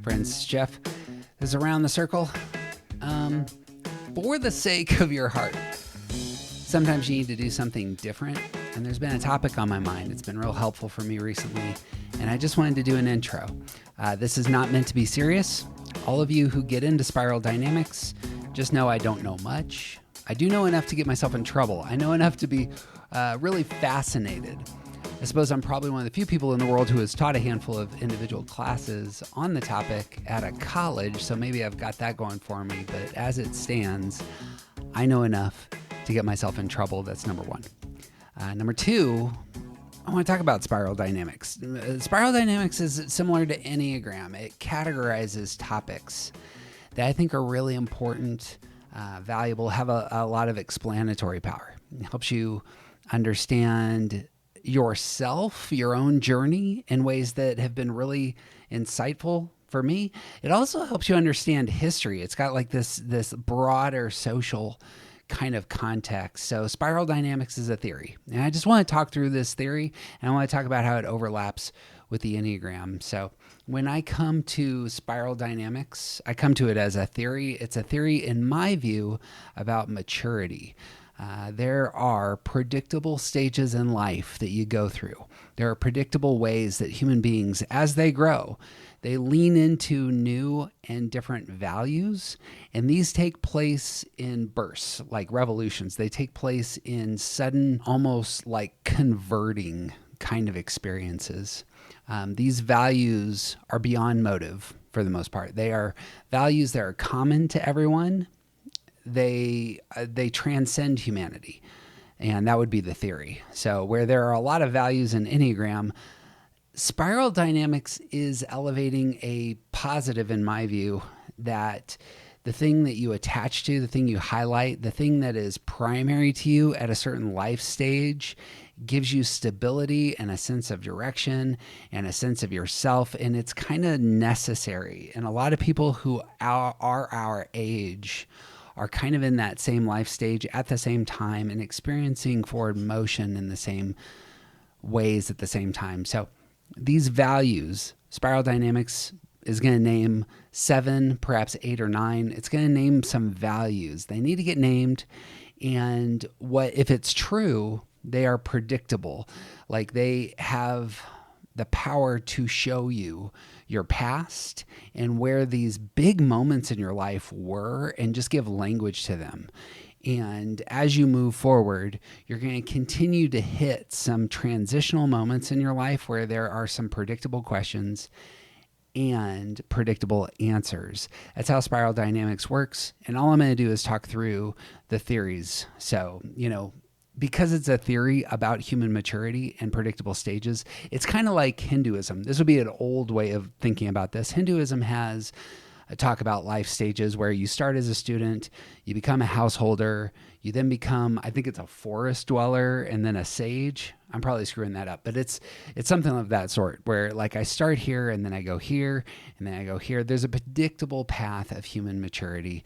friends. It's Jeff. This is Around the Circle. For the sake of your heart, sometimes you need to do something different, and there's been a topic on my mind. It's been real helpful for me recently, and I just wanted to do an intro. This is not meant to be serious. All of you who get into spiral dynamics, just know I don't know much. I do know enough to get myself in trouble. I know enough to be really fascinated. I suppose I'm probably one of the few people in the world who has taught a handful of individual classes on the topic at a college, so maybe I've got that going for me. But as it stands, I know enough to get myself in trouble. That's number one. Number two, I want to talk about spiral dynamics. Spiral dynamics is similar to Enneagram. It categorizes topics that I think are really important, valuable, have a lot of explanatory power. It helps you understand yourself, your own journey in ways that have been really insightful for me. It also helps you understand history. It's got like this broader social kind of context. So spiral dynamics is a theory. And I just want to talk through this theory, and I want to talk about how it overlaps with the Enneagram. So when I come to spiral dynamics, I come to it as a theory. It's a theory, in my view, about maturity. There are predictable stages in life that you go through. There are predictable ways that human beings, as they grow, they lean into new and different values, and these take place in bursts, like revolutions. They take place in sudden, almost like converting kind of experiences. These values are beyond motive for the most part. They are values that are common to everyone. They transcend humanity, and that would be the theory. So where there are a lot of values in Enneagram, spiral dynamics is elevating a positive, in my view, that the thing that you attach to, the thing you highlight, the thing that is primary to you at a certain life stage gives you stability and a sense of direction and a sense of yourself, and it's kind of necessary. And a lot of people who are our age are kind of in that same life stage at the same time and experiencing forward motion in the same ways at the same time. So these values, spiral dynamics is going to name 7, perhaps 8 or 9. It's going to name some values. They need to get named. And what if it's true, they are predictable. Like they have the power to show you your past and where these big moments in your life were and just give language to them. And as you move forward, you're going to continue to hit some transitional moments in your life where there are some predictable questions and predictable answers. That's how spiral dynamics works. And all I'm going to do is talk through the theories. So, because it's a theory about human maturity and predictable stages, it's kind of like Hinduism. This would be an old way of thinking about this. Hinduism has a talk about life stages where you start as a student, you become a householder, you then become, I think it's a forest dweller, and then a sage. I'm probably screwing that up, but it's something of that sort where like I start here and then I go here and then I go here. There's a predictable path of human maturity.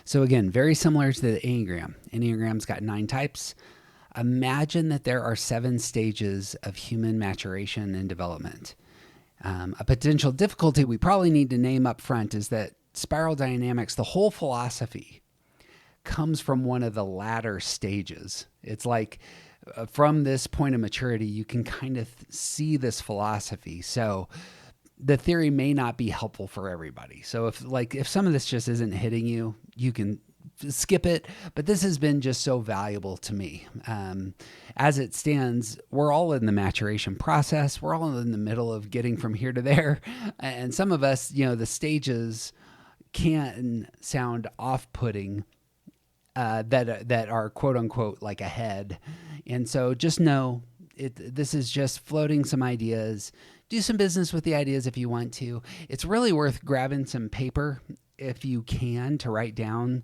So again, very similar to the Enneagram. Enneagram's got 9 types. Imagine that there are 7 stages of human maturation and development. A potential difficulty we probably need to name up front is that spiral dynamics, the whole philosophy, comes from one of the latter stages. It's like from this point of maturity, you can kind of see this philosophy. So the theory may not be helpful for everybody. So if some of this just isn't hitting you, you can skip it, but this has been just so valuable to me. As it stands, we're all in the maturation process. We're all in the middle of getting from here to there. And some of us, the stages can sound off-putting that are quote unquote like ahead. And so just know this is just floating some ideas. Do some business with the ideas if you want to. It's really worth grabbing some paper if you can to write down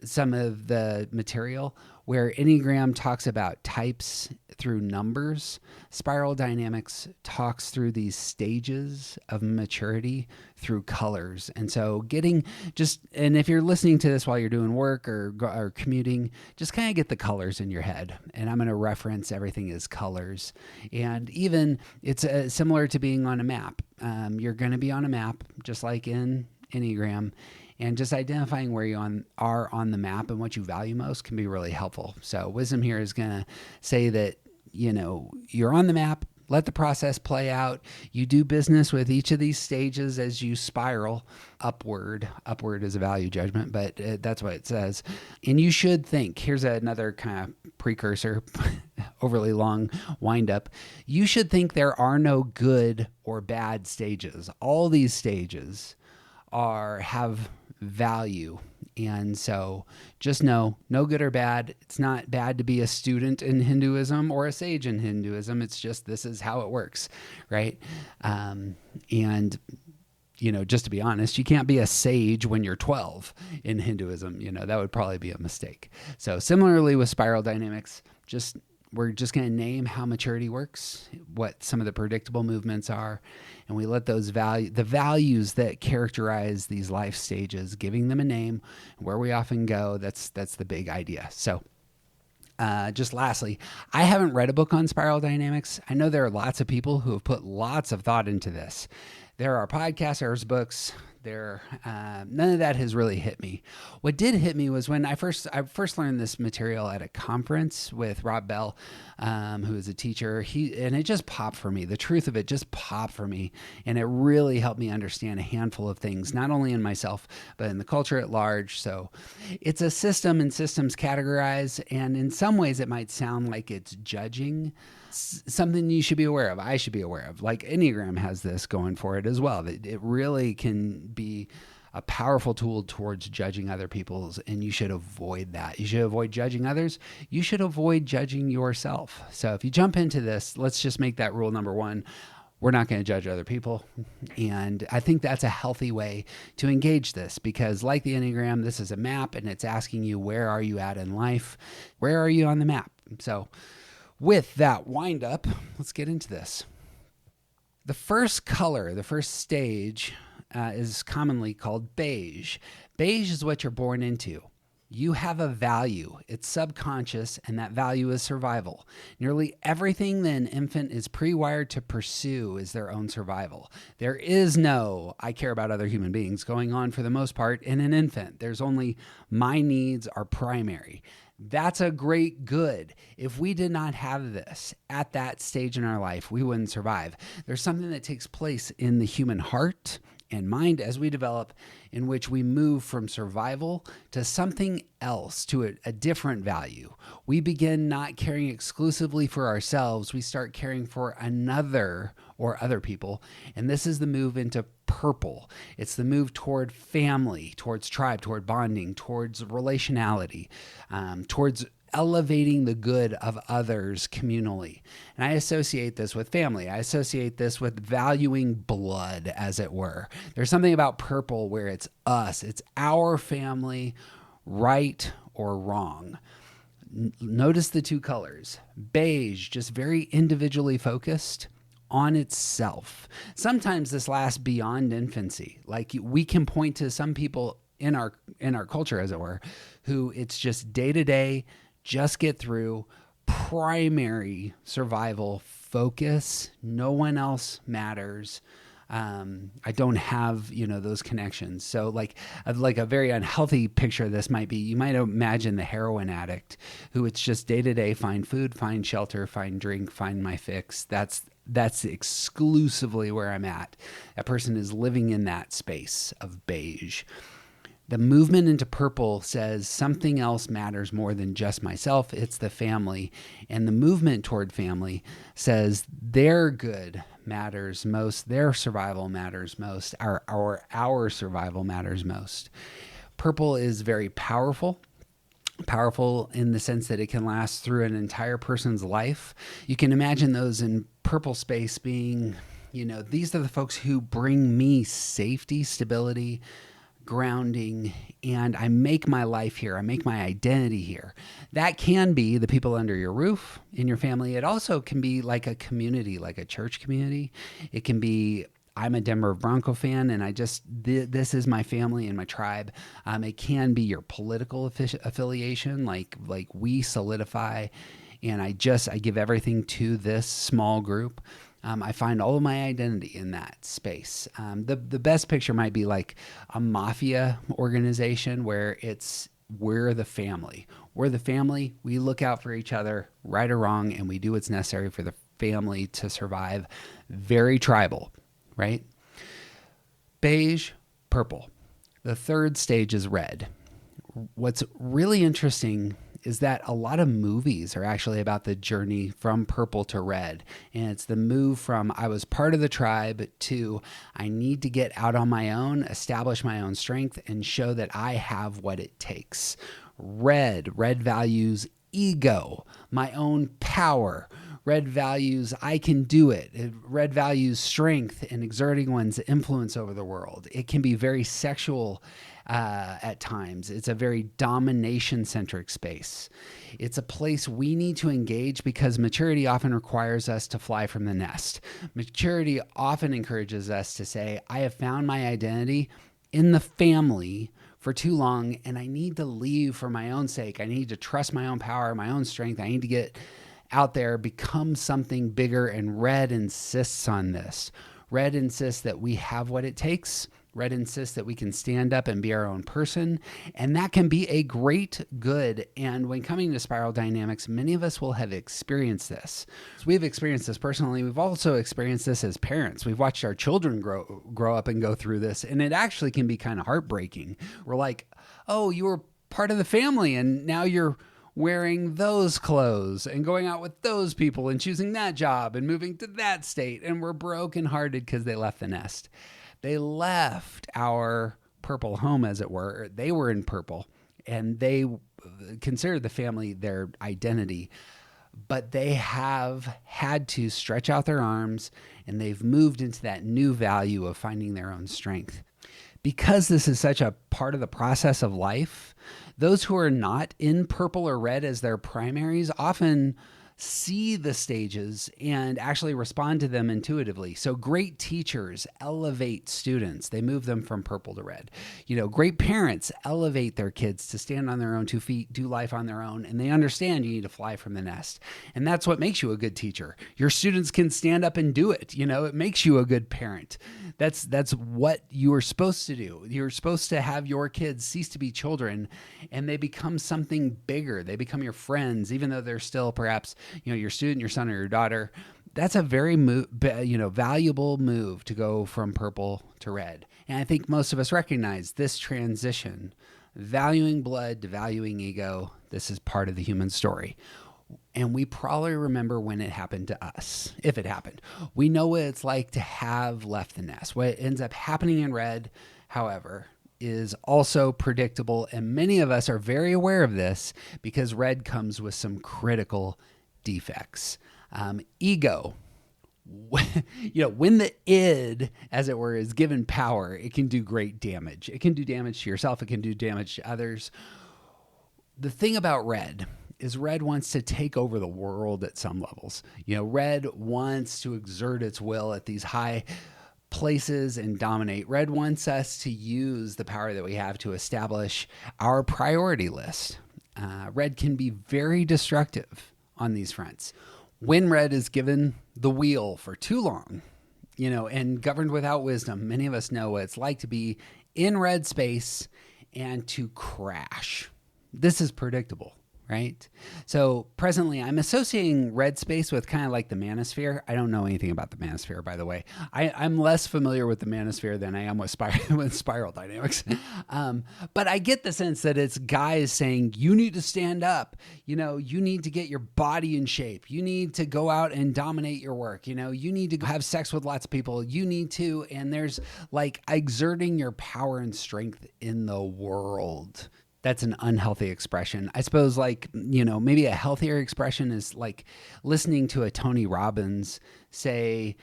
some of the material. Where Enneagram talks about types through numbers, spiral dynamics talks through these stages of maturity through colors. And so and if you're listening to this while you're doing work or commuting, just kind of get the colors in your head. And I'm going to reference everything as colors. And even it's similar to being on a map. You're going to be on a map, just like in Enneagram. And just identifying where you are on the map and what you value most can be really helpful. So wisdom here is going to say that, you're on the map, let the process play out. You do business with each of these stages as you spiral upward. Upward is a value judgment, but that's what it says. And you should think, here's another kind of precursor, overly long wind up. You should think there are no good or bad stages. All these stages have value. And so just know, no good or bad. It's not bad to be a student in Hinduism or a sage in Hinduism. It's just, this is how it works, right? And just to be honest, you can't be a sage when you're 12 in Hinduism. That would probably be a mistake. So similarly with spiral dynamics, we're just going to name how maturity works, what some of the predictable movements are, and we let the values that characterize these life stages, giving them a name, where we often go. That's the big idea. So just lastly, I haven't read a book on spiral dynamics. I know there are lots of people who have put lots of thought into this. There are podcasts, there's books. None of that has really hit me. What did hit me was when I first learned this material at a conference with Rob Bell, who is a teacher. And it just popped for me. The truth of it just popped for me, and it really helped me understand a handful of things, not only in myself but in the culture at large. So, it's a system, and systems categorize, and in some ways, it might sound like it's judging. Something you should be aware of. I should be aware of. Like Enneagram has this going for it as well. It really can be a powerful tool towards judging other people's, and you should avoid that. You should avoid judging others. You should avoid judging yourself. So if you jump into this, let's just make that rule number one. We're not going to judge other people. And I think that's a healthy way to engage this, because like the Enneagram, this is a map, and it's asking you, where are you at in life? Where are you on the map? So with that wind up, let's get into this. The first color, the first stage is commonly called beige. Beige is what you're born into. You have a value. It's subconscious, and that value is survival. Nearly everything that an infant is pre-wired to pursue is their own survival. There is no, I care about other human beings going on for the most part in an infant. There's only, my needs are primary. That's a great good. If we did not have this at that stage in our life, we wouldn't survive. There's something that takes place in the human heart and mind as we develop, in which we move from survival to something else, to a different value. We begin not caring exclusively for ourselves. We start caring for another or other people. And this is the move into purple. It's the move toward family, towards tribe, toward bonding, towards relationality, towards elevating the good of others communally. And I associate this with family. I associate this with valuing blood, as it were. There's something about purple where it's us, it's our family, right or wrong. Notice the two colors. Beige, just very individually focused on itself. Sometimes this lasts beyond infancy. Like we can point to some people in our culture, as it were, who it's just day to day, just get through, primary survival focus. No one else matters. I don't have, those connections. So like a very unhealthy picture of this might be, you might imagine the heroin addict who it's just day to day, find food, find shelter, find drink, find my fix. That's exclusively where I'm at. That person is living in that space of beige. The movement into purple says something else matters more than just myself. It's the family. And the movement toward family says their good matters most. Their survival matters most. Our survival matters most. Purple is very powerful. Powerful in the sense that it can last through an entire person's life. You can imagine those in purple space being, these are the folks who bring me safety, stability, grounding, and I make my life here. I make my identity here. That can be the people under your roof in your family. It also can be like a community, like a church community. It can be, I'm a Denver Bronco fan, and this is my family and my tribe. It can be your political affiliation, like we solidify, and I give everything to this small group. I find all of my identity in that space. The best picture might be like a mafia organization where we're the family. We're the family. We look out for each other, right or wrong, and we do what's necessary for the family to survive. Very tribal, right? Beige, purple. The third stage is red. What's really interesting is that a lot of movies are actually about the journey from purple to red. And it's the move from I was part of the tribe to I need to get out on my own, establish my own strength, and show that I have what it takes. Red values ego, my own power. Red values I can do it. Red values strength and exerting one's influence over the world. It can be very sexual at times. It's a very domination-centric space. It's a place we need to engage because maturity often requires us to fly from the nest. Maturity often encourages us to say, I have found my identity in the family for too long, and I need to leave for my own sake. I need to trust my own power, my own strength. I need to get out there, become something bigger, and Red insists on this. Red insists that we have what it takes. Red insists that we can stand up and be our own person, and that can be a great good. And when coming to spiral dynamics, many of us will have experienced this. So we've experienced this personally. We've also experienced this as parents. We've watched our children grow up and go through this, and it actually can be kind of heartbreaking. We're like, oh, you were part of the family, and now you're wearing those clothes and going out with those people and choosing that job and moving to that state, and we're brokenhearted because they left the nest. They left our purple home, as it were. They were in purple, and they considered the family their identity, but they have had to stretch out their arms, and they've moved into that new value of finding their own strength. Because this is such a part of the process of life, those who are not in purple or red as their primaries often see the stages and actually respond to them intuitively. So great teachers elevate students. They move them from purple to red. Great parents elevate their kids to stand on their own 2 feet, do life on their own, and they understand you need to fly from the nest. And that's what makes you a good teacher. Your students can stand up and do it. It makes you a good parent. That's what you are supposed to do. You're supposed to have your kids cease to be children, and they become something bigger. They become your friends, even though they're still perhaps your student, your son or your daughter. That's a very valuable move to go from purple to red. And I think most of us recognize this transition, valuing blood to valuing ego. This is part of the human story. And we probably remember when it happened to us, if it happened. We know what it's like to have left the nest. What ends up happening in red, however, is also predictable. And many of us are very aware of this because red comes with some critical defects. Ego. When the id, as it were, is given power, it can do great damage. It can do damage to yourself. It can do damage to others. The thing about red is red wants to take over the world at some levels. Red wants to exert its will at these high places and dominate. Red wants us to use the power that we have to establish our priority list. Red can be very destructive on these fronts. When red is given the wheel for too long, and governed without wisdom, many of us know what it's like to be in red space and to crash. This is predictable, right? So presently I'm associating red space with kind of like the manosphere. I don't know anything about the manosphere, by the way. I'm less familiar with the manosphere than I am with spiral dynamics. But I get the sense that it's guys saying, you need to stand up. You need to get your body in shape. You need to go out and dominate your work. You need to have sex with lots of people. You need to, and there's like exerting your power and strength in the world. That's an unhealthy expression. I suppose maybe a healthier expression is like listening to a Tony Robbins say,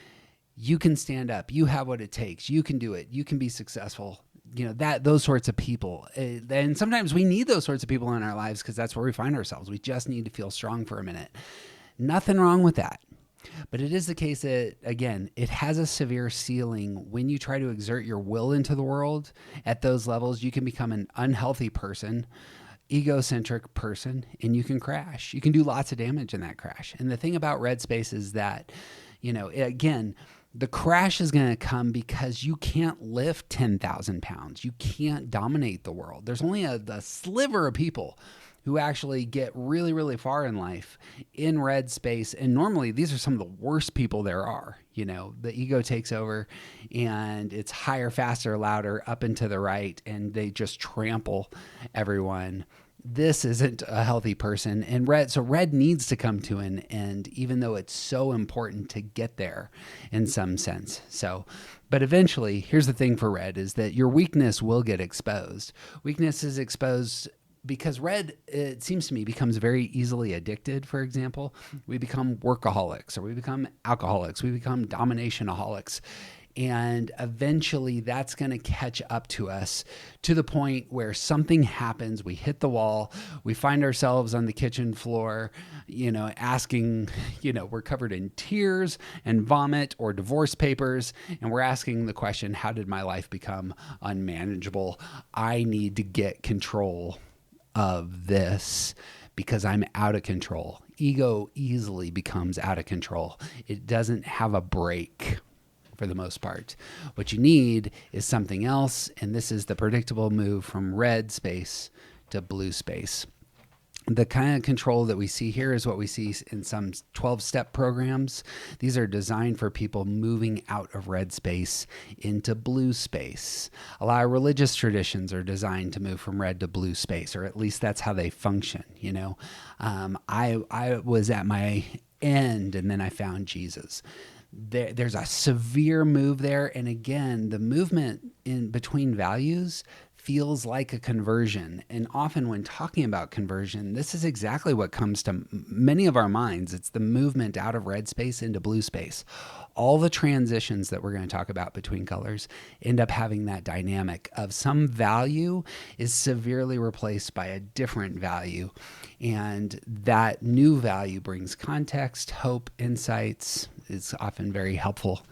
you can stand up. You have what it takes. You can do it. You can be successful. those sorts of people. And sometimes we need those sorts of people in our lives because that's where we find ourselves. We just need to feel strong for a minute. Nothing wrong with that. But it is the case that, again, it has a severe ceiling. When you try to exert your will into the world at those levels, you can become an unhealthy person, egocentric person, and you can crash. You can do lots of damage in that crash. And the thing about red space is that, again, the crash is going to come because you can't lift 10,000 pounds. You can't dominate the world. There's only a sliver of people who actually get really, really far in life in red space. And normally these are some of the worst people there are. The ego takes over and it's higher, faster, louder, up and to the right, and they just trample everyone. This isn't a healthy person. And red needs to come to an end, even though it's so important to get there in some sense. But eventually, here's the thing for red is that your weakness will get exposed. Weakness is exposed because red, it seems to me, becomes very easily addicted. For example, we become workaholics, or we become alcoholics, we become dominationaholics. And eventually that's going to catch up to us to the point where something happens. We hit the wall. We find ourselves on the kitchen floor, asking, we're covered in tears and vomit or divorce papers. And we're asking the question, how did my life become unmanageable? I need to get control of this because I'm out of control. Ego easily becomes out of control. It doesn't have a break. For the most part, what you need is something else, and this is the predictable move from red space to blue space. The kind of control that we see here is what we see in some 12-step programs. These are designed for people moving out of red space into blue space. A lot of religious traditions are designed to move from red to blue space, or at least that's how they function. I was at my end, and then I found Jesus. There's a severe move there. And again, the movement in between values feels like a conversion. And often when talking about conversion, this is exactly what comes to many of our minds. It's the movement out of red space into blue space. All the transitions that we're going to talk about between colors end up having that dynamic of some value is severely replaced by a different value. And that new value brings context, hope, insights. It's often very helpful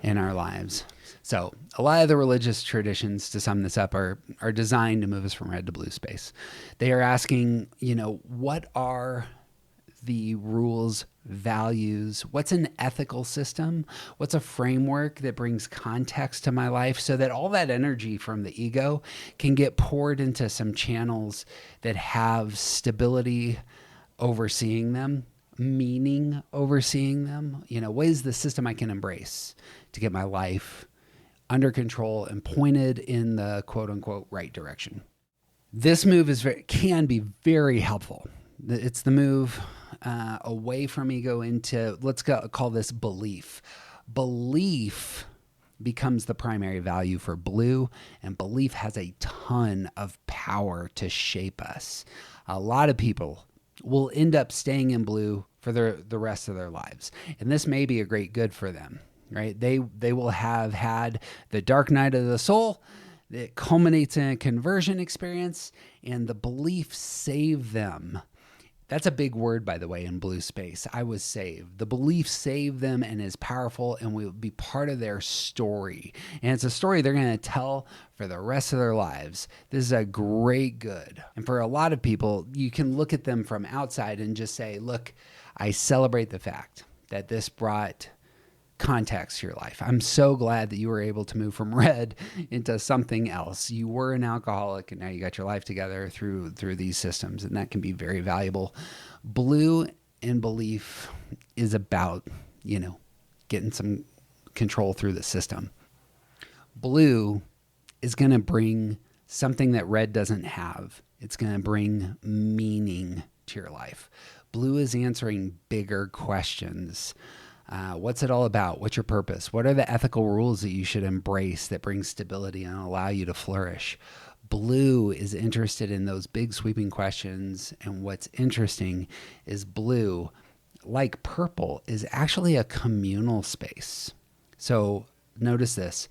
in our lives. So a lot of the religious traditions, to sum this up, are designed to move us from red to blue space. They are asking, what are the rules, values? What's an ethical system? What's a framework that brings context to my life so that all that energy from the ego can get poured into some channels that have stability overseeing them, meaning overseeing them? What is the system I can embrace to get my life under control and pointed in the quote unquote right direction? This move can be very helpful. It's the move away from ego into, let's call this belief. Belief becomes the primary value for blue, and belief has a ton of power to shape us. A lot of people will end up staying in blue for the rest of their lives, and this may be a great good for them, right? They will have had the dark night of the soul that culminates in a conversion experience, and the belief saved them. That's a big word, by the way, in blue space. I was saved. The belief saved them and is powerful and will be part of their story. And it's a story they're going to tell for the rest of their lives. This is a great good. And for a lot of people, you can look at them from outside and just say, look, I celebrate the fact that this brought context to your life. I'm so glad that you were able to move from red into something else. You were an alcoholic and now you got your life together through these systems, and that can be very valuable. Blue and belief is about, getting some control through the system. Blue is going to bring something that red doesn't have. It's going to bring meaning to your life. Blue is answering bigger questions. What's it all about? What's your purpose? What are the ethical rules that you should embrace that bring stability and allow you to flourish? Blue is interested in those big sweeping questions. And what's interesting is blue, like purple, is actually a communal space. So notice this.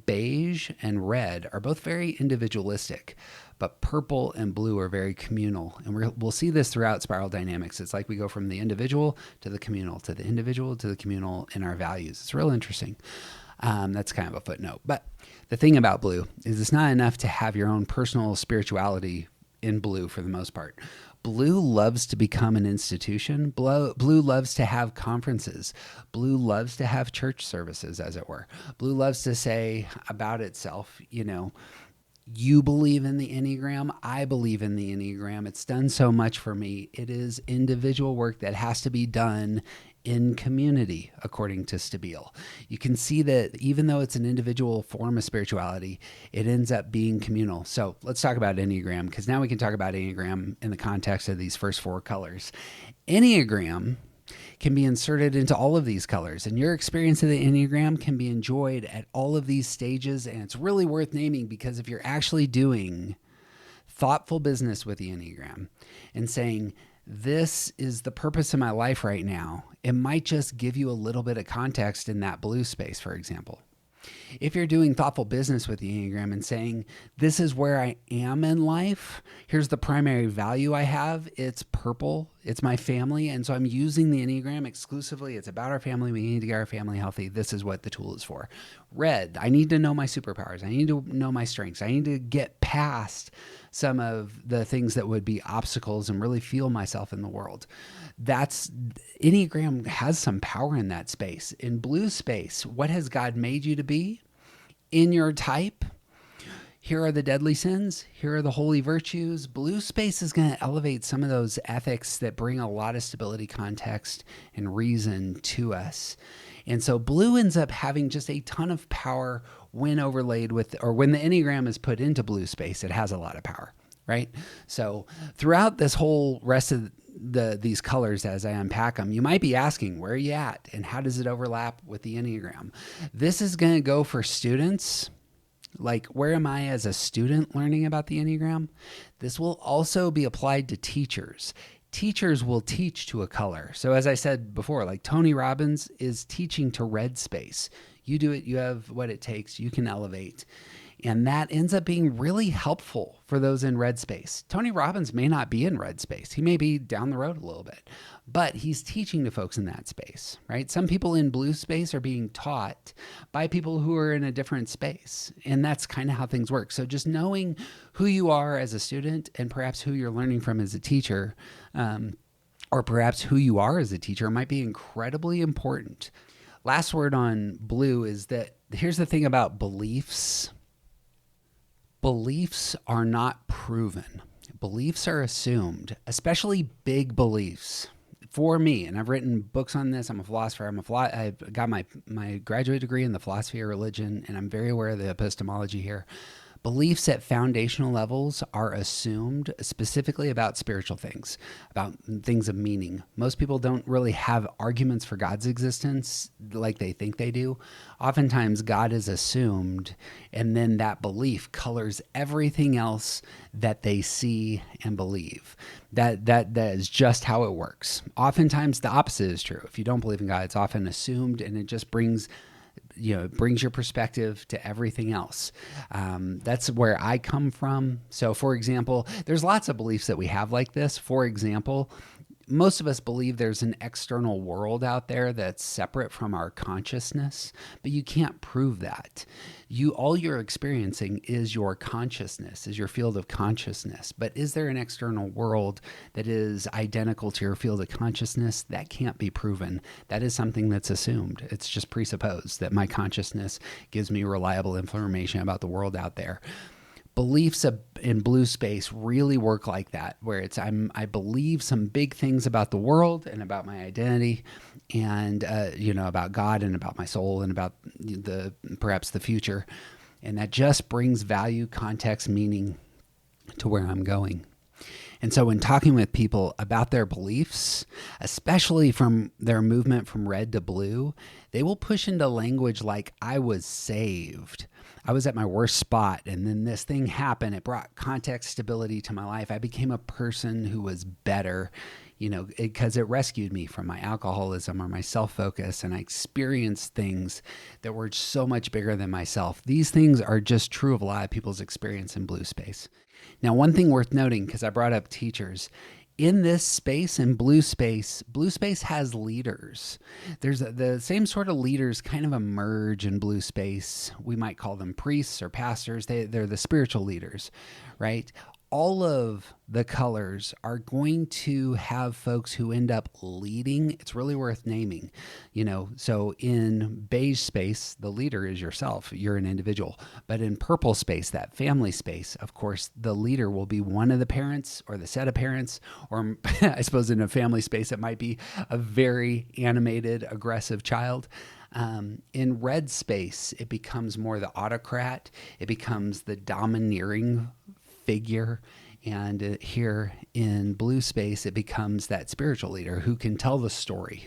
Beige and red are both very individualistic, but purple and blue are very communal. And we'll see this throughout spiral dynamics. It's like we go from the individual to the communal, to the individual to the communal in our values. It's real interesting. That's kind of a footnote. But the thing about blue is it's not enough to have your own personal spirituality in blue for the most part. Blue loves to become an institution. Blue loves to have conferences. Blue loves to have church services, as it were. Blue loves to say about itself, you believe in the Enneagram. I believe in the Enneagram. It's done so much for me. It is individual work that has to be done in community, according to Stabile. You can see that even though it's an individual form of spirituality, it ends up being communal. So let's talk about Enneagram, because now we can talk about Enneagram in the context of these first 4 colors. Enneagram can be inserted into all of these colors, and your experience of the Enneagram can be enjoyed at all of these stages, and it's really worth naming, because if you're actually doing thoughtful business with the Enneagram and saying, this is the purpose of my life right now, it might just give you a little bit of context in that blue space, for example. If you're doing thoughtful business with the Enneagram and saying, this is where I am in life, here's the primary value I have, it's purple, it's my family, and so I'm using the Enneagram exclusively. It's about our family. We need to get our family healthy. This is what the tool is for. Red, I need to know my superpowers. I need to know my strengths. I need to get past some of the things that would be obstacles and really feel myself in the world. Enneagram has some power in that space. In blue space, what has God made you to be? In your type, here are the deadly sins. Here are the holy virtues. Blue space is going to elevate some of those ethics that bring a lot of stability, context, and reason to us. And so blue ends up having just a ton of power when overlaid with, or when the Enneagram is put into blue space, it has a lot of power, right? So throughout this whole rest of these colors, as I unpack them, you might be asking, where are you at? And how does it overlap with the Enneagram? This is going to go for students. Like, where am I as a student learning about the Enneagram? This will also be applied to teachers. Teachers will teach to a color. So as I said before, like Tony Robbins is teaching to red space. You do it, you have what it takes, you can elevate. And that ends up being really helpful for those in red space. Tony Robbins may not be in red space. He may be down the road a little bit, but he's teaching to folks in that space, right? Some people in blue space are being taught by people who are in a different space. And that's kind of how things work. So just knowing who you are as a student and perhaps who you're learning from as a teacher, or perhaps who you are as a teacher, might be incredibly important. Last word on blue is that here's the thing about beliefs. Beliefs are not proven. Beliefs are assumed, especially big beliefs. For me, and I've written books on this, I'm a philosopher. I've got my graduate degree in the philosophy of religion, and I'm very aware of the epistemology here. Beliefs at foundational levels are assumed specifically about spiritual things, about things of meaning. Most people don't really have arguments for God's existence like they think they do. Oftentimes, God is assumed, and then that belief colors everything else that they see and believe. That is just how it works. Oftentimes, the opposite is true. If you don't believe in God, it's often assumed, and it just brings your perspective to everything else. That's where I come from. So for example, there's lots of beliefs that we have like this. For example, most of us believe there's an external world out there that's separate from our consciousness, but you can't prove that. All you're experiencing is your consciousness, is your field of consciousness. But is there an external world that is identical to your field of consciousness? That can't be proven. That is something that's assumed. It's just presupposed that my consciousness gives me reliable information about the world out there. Beliefs in blue space really work like that, where I believe some big things about the world and about my identity, and about God and about my soul and about perhaps the future, and that just brings value, context, meaning to where I'm going. And so when talking with people about their beliefs, especially from their movement from red to blue, they will push into language like, I was saved. I was at my worst spot, and then this thing happened. It brought context, stability to my life. I became a person who was better. because it rescued me from my alcoholism or my self-focus, and I experienced things that were so much bigger than myself. These things are just true of a lot of people's experience in blue space. Now, one thing worth noting, because I brought up teachers, in this space, in blue space has leaders. There's the same sort of leaders kind of emerge in blue space. We might call them priests or pastors. They're the spiritual leaders, right? All of the colors are going to have folks who end up leading. It's really worth naming, so in beige space, the leader is yourself. You're an individual. But in purple space, that family space, of course, the leader will be one of the parents or the set of parents, or I suppose in a family space, it might be a very animated, aggressive child. In red space, it becomes more the autocrat. It becomes the domineering figure. And here in blue space, it becomes that spiritual leader who can tell the story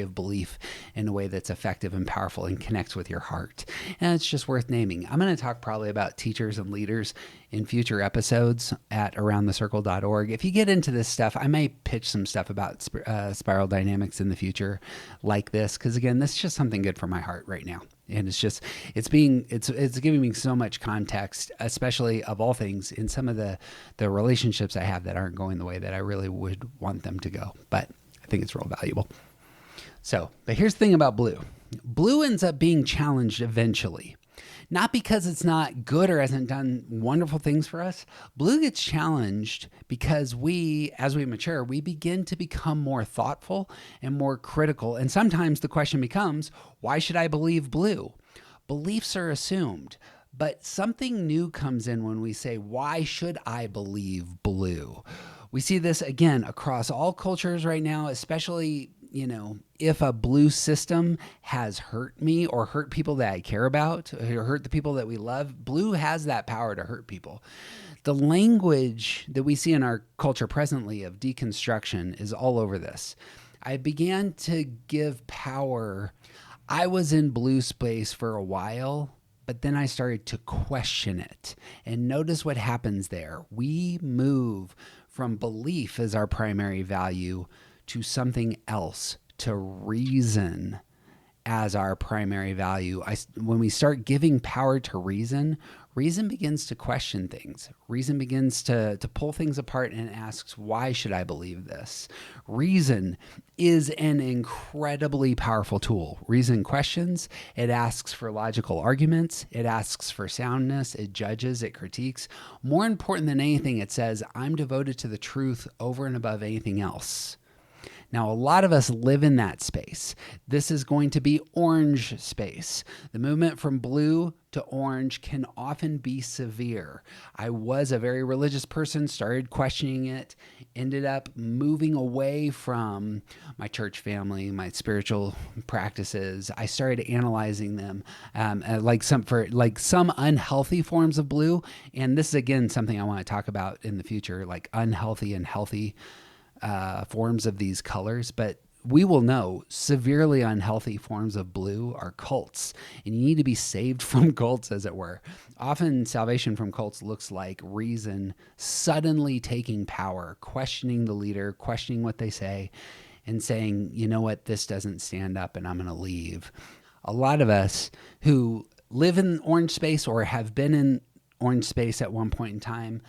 of belief in a way that's effective and powerful and connects with your heart. And it's just worth naming. I'm going to talk probably about teachers and leaders in future episodes at aroundthecircle.org. If you get into this stuff, I may pitch some stuff about spiral dynamics in the future like this, because again, this is just something good for my heart right now. And it's giving me so much context, especially of all things in some of the relationships I have that aren't going the way that I really would want them to go. But I think it's real valuable. But here's the thing about blue. Blue ends up being challenged eventually. Not because it's not good or hasn't done wonderful things for us. Blue gets challenged because as we mature, we begin to become more thoughtful and more critical. And sometimes the question becomes, why should I believe blue? Beliefs are assumed, but something new comes in when we say, why should I believe blue? We see this again across all cultures right now, especially if a blue system has hurt me or hurt people that I care about or hurt the people that we love, blue has that power to hurt people. The language that we see in our culture presently of deconstruction is all over this. I began to give power. I was in blue space for a while, but then I started to question it. And notice what happens there. We move from belief as our primary value to something else, to reason as our primary value. When we start giving power to reason begins to question things. Reason begins to pull things apart and asks, why should I believe this? Reason is an incredibly powerful tool. Reason questions, it asks for logical arguments, it asks for soundness, it judges, it critiques. More important than anything, it says, I'm devoted to the truth over and above anything else. Now, a lot of us live in that space. This is going to be orange space. The movement from blue to orange can often be severe. I was a very religious person, started questioning it, ended up moving away from my church family, my spiritual practices. I started analyzing them like some unhealthy forms of blue. And this is, again, something I want to talk about in the future, like unhealthy and healthy forms of these colors. But we will know severely unhealthy forms of blue are cults, and you need to be saved from cults, as it were. Often salvation from cults looks like reason suddenly taking power, questioning the leader, questioning what they say, and saying, you know what, this doesn't stand up and I'm going to leave. A lot of us who live in orange space or have been in orange space at one point in time,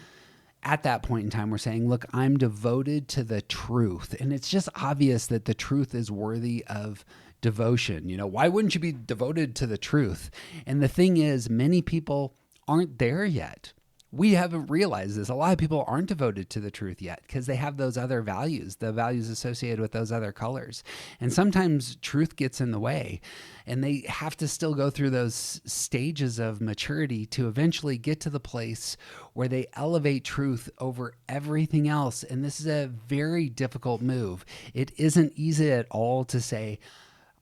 at that point in time, we're saying, look, I'm devoted to the truth. And it's just obvious that the truth is worthy of devotion. Why wouldn't you be devoted to the truth? And the thing is, many people aren't there yet. We haven't realized this. A lot of people aren't devoted to the truth yet because they have those other values, the values associated with those other colors. And sometimes truth gets in the way, and they have to still go through those stages of maturity to eventually get to the place where they elevate truth over everything else. And this is a very difficult move. It isn't easy at all to say,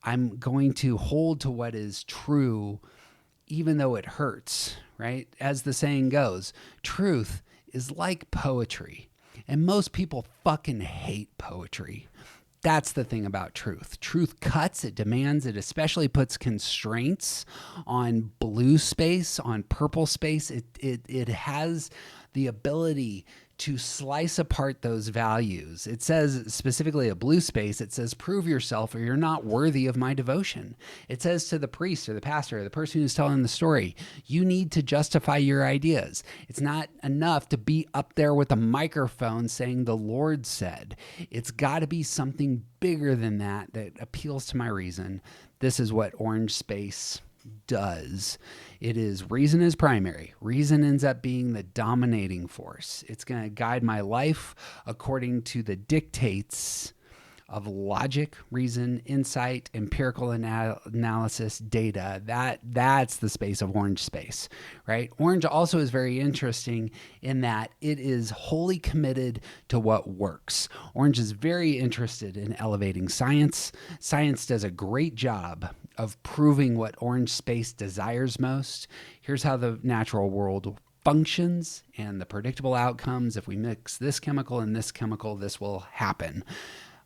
I'm going to hold to what is true, even though it hurts, right? As the saying goes, truth is like poetry. And most people fucking hate poetry. That's the thing about truth. Truth cuts, it demands, it especially puts constraints on blue space, on purple space. It has the ability to slice apart those values. It says specifically a blue space, it says, prove yourself or you're not worthy of my devotion. It says to the priest or the pastor or the person who's telling the story, you need to justify your ideas. It's not enough to be up there with a microphone saying the Lord said. It's got to be something bigger than that appeals to my reason. This is what orange space does. It is reason is primary. Reason ends up being the dominating force. It's going to guide my life according to the dictates of logic, reason, insight, empirical analysis, data. That's the space of orange space, right? Orange also is very interesting in that it is wholly committed to what works. Orange is very interested in elevating science. Science does a great job of proving what orange space desires most. Here's how the natural world functions and the predictable outcomes. If we mix this chemical and this chemical, this will happen.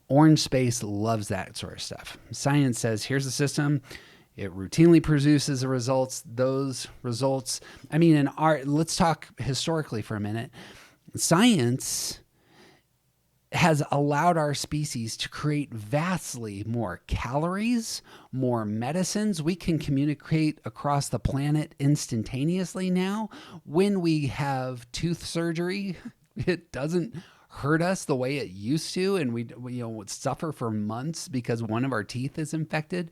Orange space loves that sort of stuff. Science says, here's the system. It routinely produces the results. Those results, let's talk historically for a minute. Science has allowed our species to create vastly more calories, more medicines. We can communicate across the planet instantaneously now. When we have tooth surgery, it doesn't hurt us the way it used to, and we would suffer for months because one of our teeth is infected.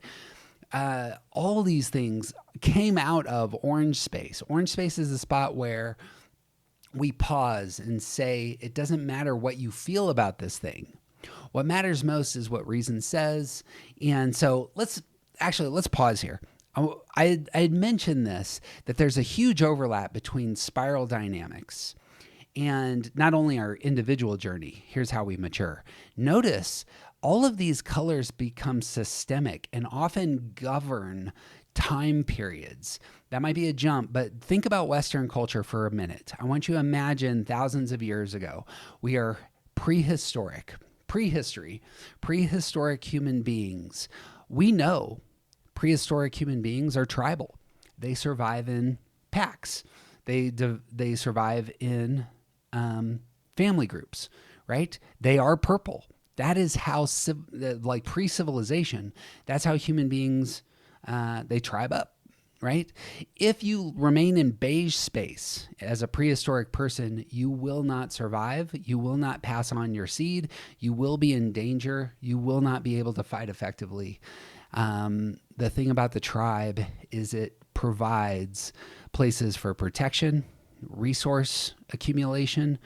All these things came out of orange space. Orange space is a spot where we pause and say, it doesn't matter what you feel about this thing. What matters most is what reason says. And so let's pause here. I had mentioned this, that there's a huge overlap between spiral dynamics and not only our individual journey. Here's how we mature. Notice all of these colors become systemic and often govern time periods. That might be a jump, but think about Western culture for a minute. I want you to imagine thousands of years ago. We are prehistory, prehistoric human beings. We know prehistoric human beings are tribal. They survive in packs. They survive in family groups, right? They are purple. That is how, like pre-civilization, that's how human beings, they tribe up, right? If you remain in beige space as a prehistoric person, you will not survive. You will not pass on your seed. You will be in danger. You will not be able to fight effectively. The thing about the tribe is it provides places for protection, resource accumulation,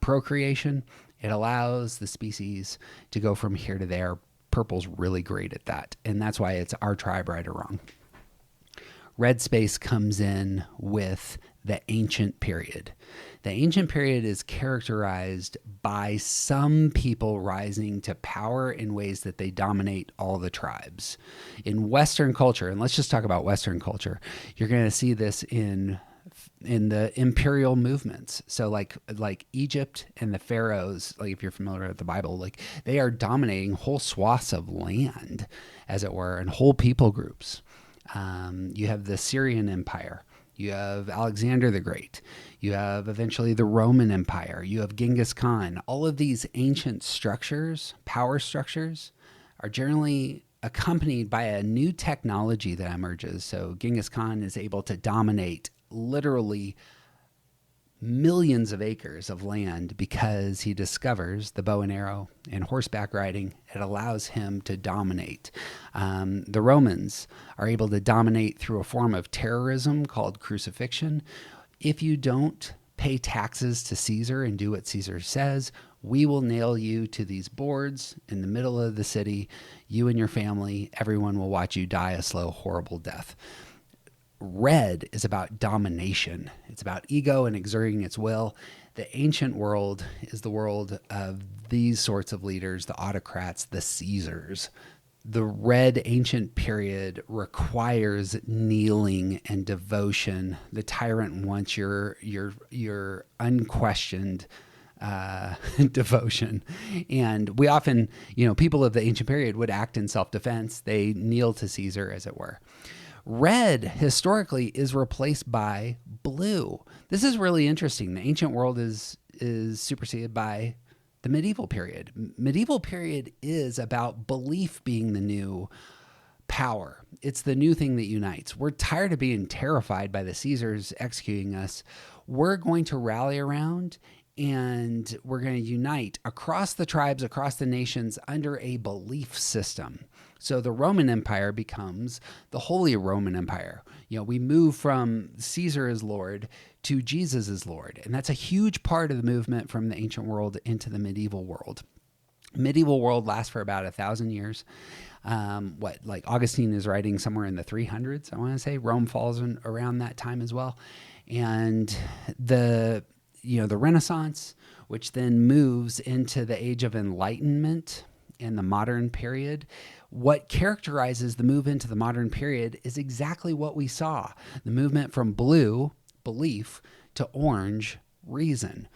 procreation. It allows the species to go from here to there. Purple's really great at that. And that's why it's our tribe, right or wrong. Red space comes in with the ancient period. The ancient period is characterized by some people rising to power in ways that they dominate all the tribes. In Western culture, and let's just talk about Western culture, you're going to see this in the imperial movements. So like Egypt and the pharaohs, like if you're familiar with the Bible, like they are dominating whole swaths of land, as it were, and whole people groups. You have the Syrian Empire. You have Alexander the Great. You have eventually the Roman Empire. You have Genghis Khan. All of these ancient structures, power structures, are generally accompanied by a new technology that emerges. So Genghis Khan is able to dominate literally millions of acres of land because he discovers the bow and arrow and horseback riding. It allows him to dominate. The Romans are able to dominate through a form of terrorism called crucifixion. If you don't pay taxes to Caesar and do what Caesar says, we will nail you to these boards in the middle of the city. You and your family, everyone will watch you die a slow, horrible death. Red is about domination. It's about ego and exerting its will. The ancient world is the world of these sorts of leaders, the autocrats, the Caesars. The red ancient period requires kneeling and devotion. The tyrant wants your unquestioned devotion. And we often, people of the ancient period would act in self-defense. They kneel to Caesar, as it were. Red, historically, is replaced by blue. This is really interesting. The ancient world is is superseded by the medieval period. Medieval period is about belief being the new power. It's the new thing that unites. We're tired of being terrified by the Caesars executing us. We're going to rally around and we're going to unite across the tribes, across the nations under a belief system. So the Roman Empire becomes the Holy Roman Empire. We move from Caesar as Lord to Jesus as Lord. And that's a huge part of the movement from the ancient world into the medieval world. Medieval world lasts for about 1,000 years. Like Augustine is writing somewhere in the 300s, I want to say. Rome falls around that time as well. And the Renaissance, which then moves into the age of enlightenment and the modern period. What characterizes the move into the modern period is exactly what we saw. The movement from blue, belief, to orange, reason.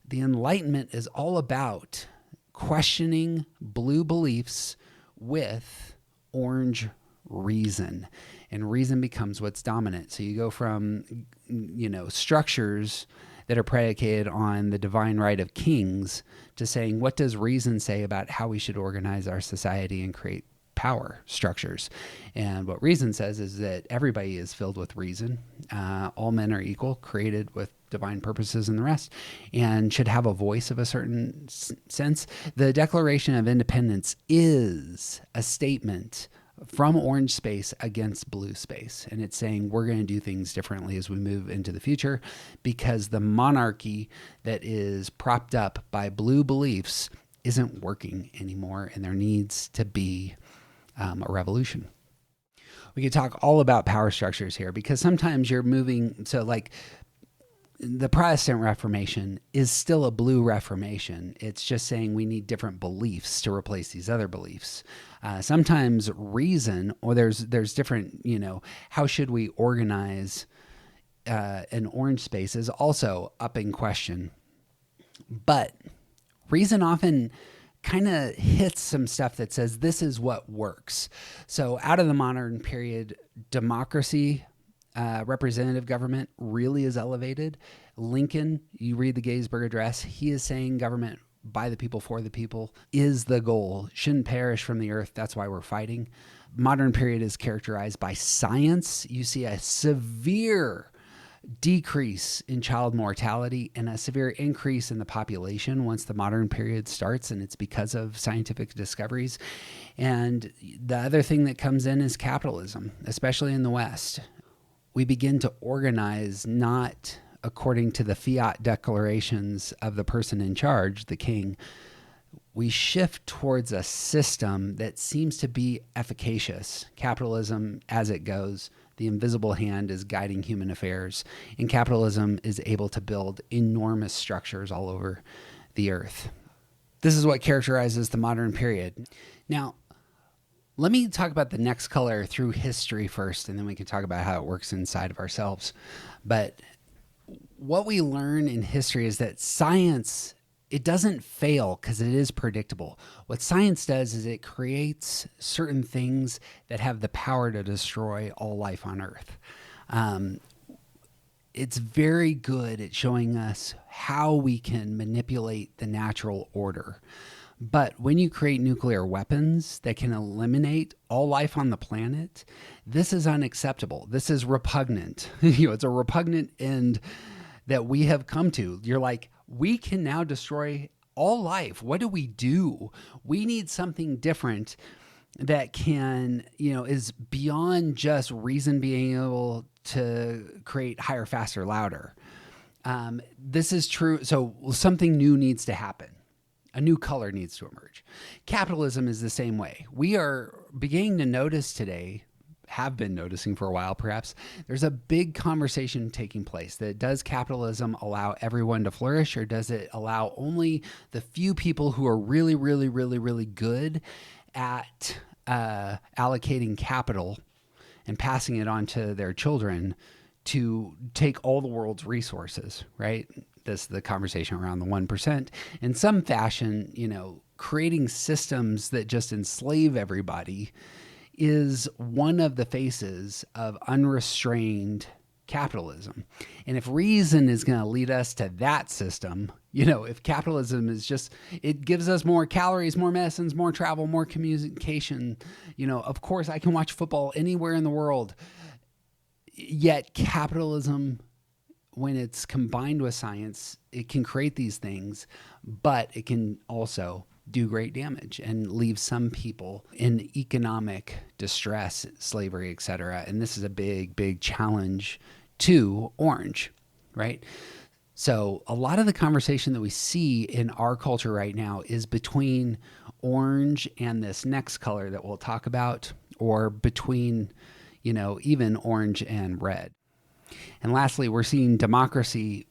The Enlightenment is all about questioning blue beliefs with orange reason. And reason becomes what's dominant. So you go from, structures that are predicated on the divine right of kings to saying, what does reason say about how we should organize our society and create power structures? And what reason says is that everybody is filled with reason. All men are equal, created with divine purposes and the rest, and should have a voice of a certain sense. The Declaration of Independence is a statement from orange space against blue space. And it's saying we're going to do things differently as we move into the future because the monarchy that is propped up by blue beliefs isn't working anymore, and there needs to be a revolution. We could talk all about power structures here because sometimes you're moving. So like the Protestant Reformation is still a blue Reformation. It's just saying we need different beliefs to replace these other beliefs. Sometimes reason, or there's different, how should we organize an orange space is also up in question. But reason often kind of hits some stuff that says this is what works. So out of the modern period, democracy, representative government really is elevated. Lincoln, you read the Gettysburg Address, he is saying government by the people, for the people is the goal. Shouldn't perish from the earth. That's why we're fighting. Modern period is characterized by science. You see a severe decrease in child mortality and a severe increase in the population once the modern period starts, and it's because of scientific discoveries. And the other thing that comes in is capitalism, especially in the West. We begin to organize not according to the fiat declarations of the person in charge, the king. We shift towards a system that seems to be efficacious. Capitalism, as it goes, the invisible hand is guiding human affairs, and capitalism is able to build enormous structures all over the earth. This is what characterizes the modern period. Now, let me talk about the next color through history first, and then we can talk about how it works inside of ourselves. But what we learn in history is that science, it doesn't fail because it is predictable. What science does is it creates certain things that have the power to destroy all life on Earth. It's very good at showing us how we can manipulate the natural order. But when you create nuclear weapons that can eliminate all life on the planet, this is unacceptable. This is repugnant. It's a repugnant end that we have come to. You're like, we can now destroy all life. What do? We need something different that can, is beyond just reason being able to create higher, faster, louder. This is true. So something new needs to happen. A new color needs to emerge. Capitalism is the same way. We are beginning to notice today, have been noticing for a while perhaps, there's a big conversation taking place that does capitalism allow everyone to flourish, or does it allow only the few people who are really, really, really, really good at allocating capital and passing it on to their children to take all the world's resources, right? This the conversation around the 1%. In some fashion, creating systems that just enslave everybody is one of the faces of unrestrained capitalism. And if reason is going to lead us to that system, if capitalism is just, it gives us more calories, more medicines, more travel, more communication, of course I can watch football anywhere in the world. Yet capitalism, when it's combined with science, it can create these things, but it can also do great damage and leave some people in economic distress, slavery, etc. And this is a big, big challenge to orange, right? So a lot of the conversation that we see in our culture right now is between orange and this next color that we'll talk about, or between, even orange and red. And lastly, we're seeing democracy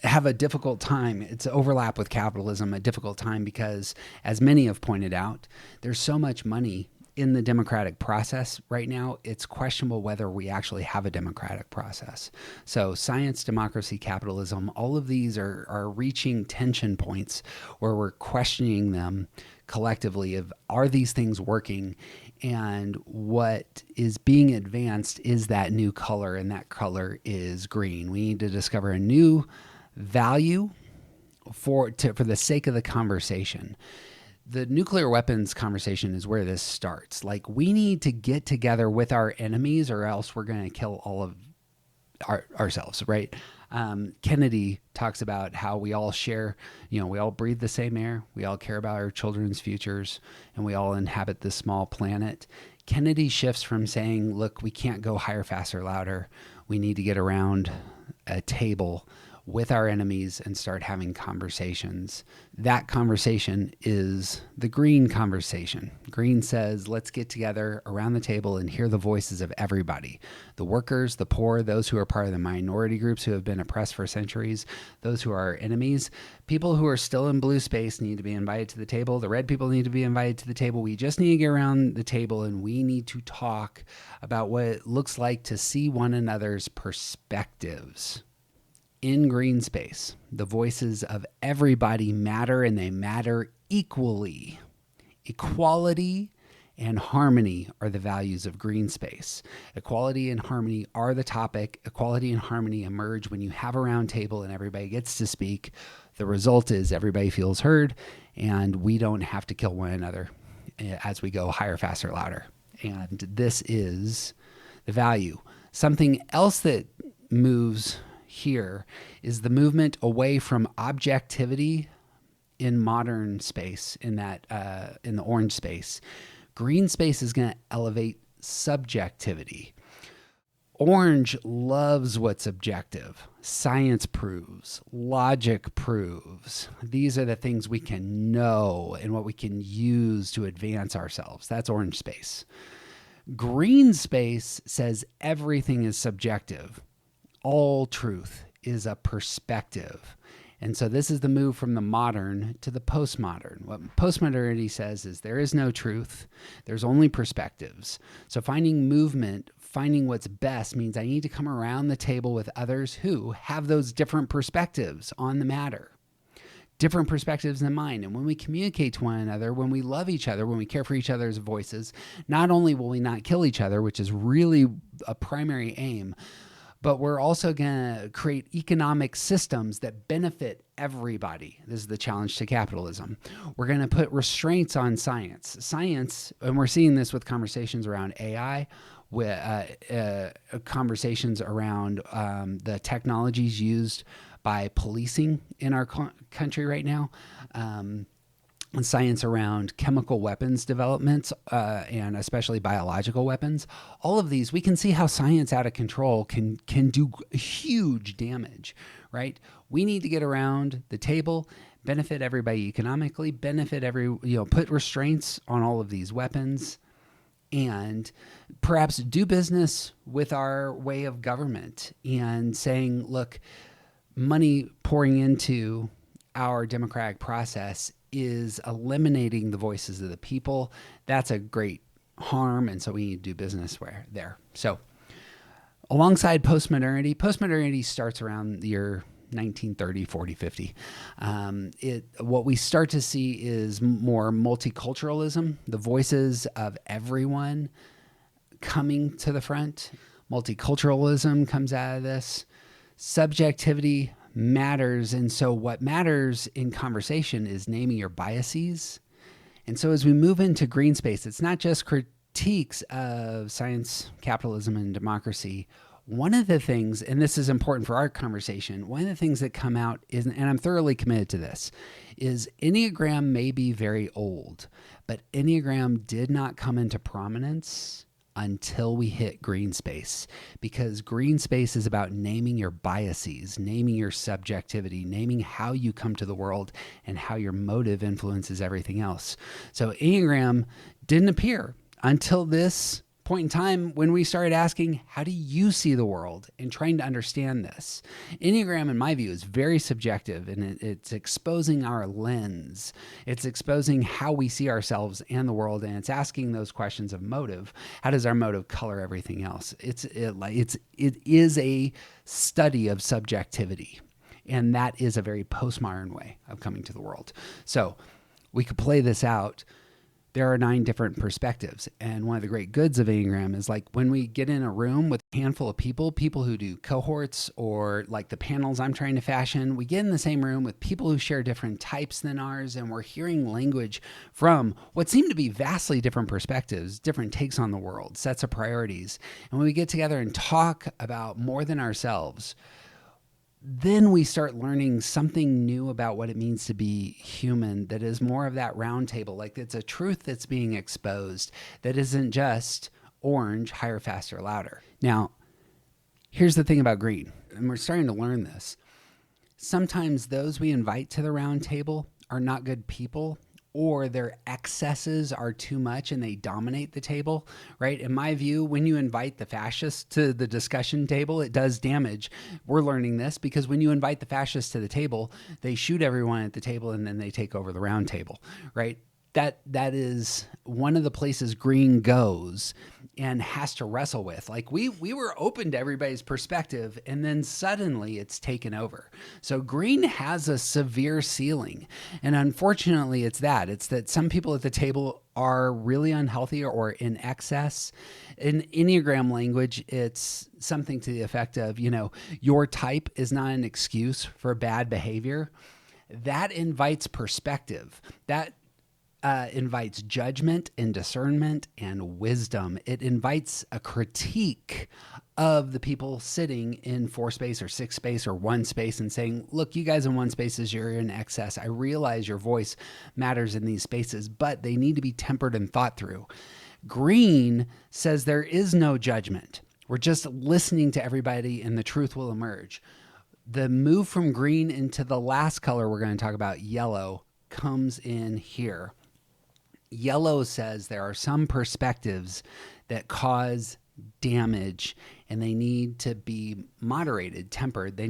have a difficult time. It's overlap with capitalism, a difficult time, because as many have pointed out, there's so much money in the democratic process right now. It's questionable whether we actually have a democratic process. So science, democracy, capitalism, all of these are reaching tension points where we're questioning them collectively of, are these things working? And what is being advanced is that new color, and that color is green. We need to discover a new value for the sake of the conversation. The nuclear weapons conversation is where this starts. Like, we need to get together with our enemies, or else we're going to kill all of ourselves, right? Kennedy talks about how we all share, we all breathe the same air, we all care about our children's futures, and we all inhabit this small planet. Kennedy shifts from saying, look, we can't go higher, faster, louder. We need to get around a table with our enemies and start having conversations. That conversation is the green conversation. Green says, let's get together around the table and hear the voices of everybody. The workers, the poor, those who are part of the minority groups who have been oppressed for centuries, those who are our enemies. People who are still in blue space need to be invited to the table. The red people need to be invited to the table. We just need to get around the table, and we need to talk about what it looks like to see one another's perspectives. In green space, the voices of everybody matter, and they matter equally. Equality and harmony are the values of green space. Equality and harmony are the topic. Equality and harmony emerge when you have a round table and everybody gets to speak. The result is everybody feels heard, and we don't have to kill one another as we go higher, faster, louder. And this is the value. Something else that moves here is the movement away from objectivity in modern space, in the orange space. Green space is going to elevate subjectivity. Orange loves what's objective. Science proves, logic proves. These are the things we can know and what we can use to advance ourselves. That's orange space. Green space says everything is subjective. All truth is a perspective. And so this is the move from the modern to the postmodern. What postmodernity says is there is no truth. There's only perspectives. So finding movement, finding what's best, means I need to come around the table with others who have those different perspectives on the matter. Different perspectives than mine. And when we communicate to one another, when we love each other, when we care for each other's voices, not only will we not kill each other, which is really a primary aim, but we're also going to create economic systems that benefit everybody. This is the challenge to capitalism. We're going to put restraints on science. Science, and we're seeing this with conversations around AI, with conversations around the technologies used by policing in our country right now. And science around chemical weapons developments, and especially biological weapons. All of these, we can see how science out of control can do huge damage, right? We need to get around the table, benefit everybody economically, put restraints on all of these weapons, and perhaps do business with our way of government and saying, look, money pouring into our democratic process is eliminating the voices of the people. That's a great harm, and so we need to do business there. So alongside postmodernity starts around the year 1930, 40, 50. What we start to see is more multiculturalism, the voices of everyone coming to the front. Multiculturalism comes out of this. Subjectivity matters. And so what matters in conversation is naming your biases. And so as we move into green space, it's not just critiques of science, capitalism, and democracy. One of the things, and this is important for our conversation, one of the things that come out is, and I'm thoroughly committed to this, is Enneagram may be very old, but Enneagram did not come into prominence until we hit green space, because green space is about naming your biases, naming your subjectivity, naming how you come to the world and how your motive influences everything else. So Enneagram didn't appear until this point in time when we started asking, how do you see the world, and trying to understand this. Enneagram, in my view, is very subjective, and it's exposing our lens. It's exposing how we see ourselves and the world, and it's asking those questions of motive. How does our motive color everything else? It is a study of subjectivity, and that is a very postmodern way of coming to the world. So we could play this out. There are 9 different perspectives. And one of the great goods of Enneagram is, like, when we get in a room with a handful of people who do cohorts, or like the panels I'm trying to fashion, we get in the same room with people who share different types than ours, and we're hearing language from what seem to be vastly different perspectives, different takes on the world, sets of priorities. And when we get together and talk about more than ourselves, then we start learning something new about what it means to be human, that is more of that round table. Like, it's a truth that's being exposed that isn't just orange, higher, faster, louder. Now, here's the thing about green, and we're starting to learn this. Sometimes those we invite to the round table are not good people, or their excesses are too much and they dominate the table, right? In my view, when you invite the fascists to the discussion table, it does damage. We're learning this because when you invite the fascists to the table, they shoot everyone at the table and then they take over the round table, right? That is one of the places green goes and has to wrestle with. Like, we were open to everybody's perspective, and then suddenly it's taken over. So green has a severe ceiling. And unfortunately, it's that some people at the table are really unhealthy or in excess. In Enneagram language, it's something to the effect of, your type is not an excuse for bad behavior. That invites perspective. That invites judgment and discernment and wisdom. It invites a critique of the people sitting in 4 space or 6 space or 1 space and saying, look, you guys in 1 spaces, you're in excess. I realize your voice matters in these spaces, but they need to be tempered and thought through. Green says there is no judgment. We're just listening to everybody and the truth will emerge. The move from green into the last color we're going to talk about, yellow, comes in here. Yellow says there are some perspectives that cause damage and they need to be moderated, tempered. There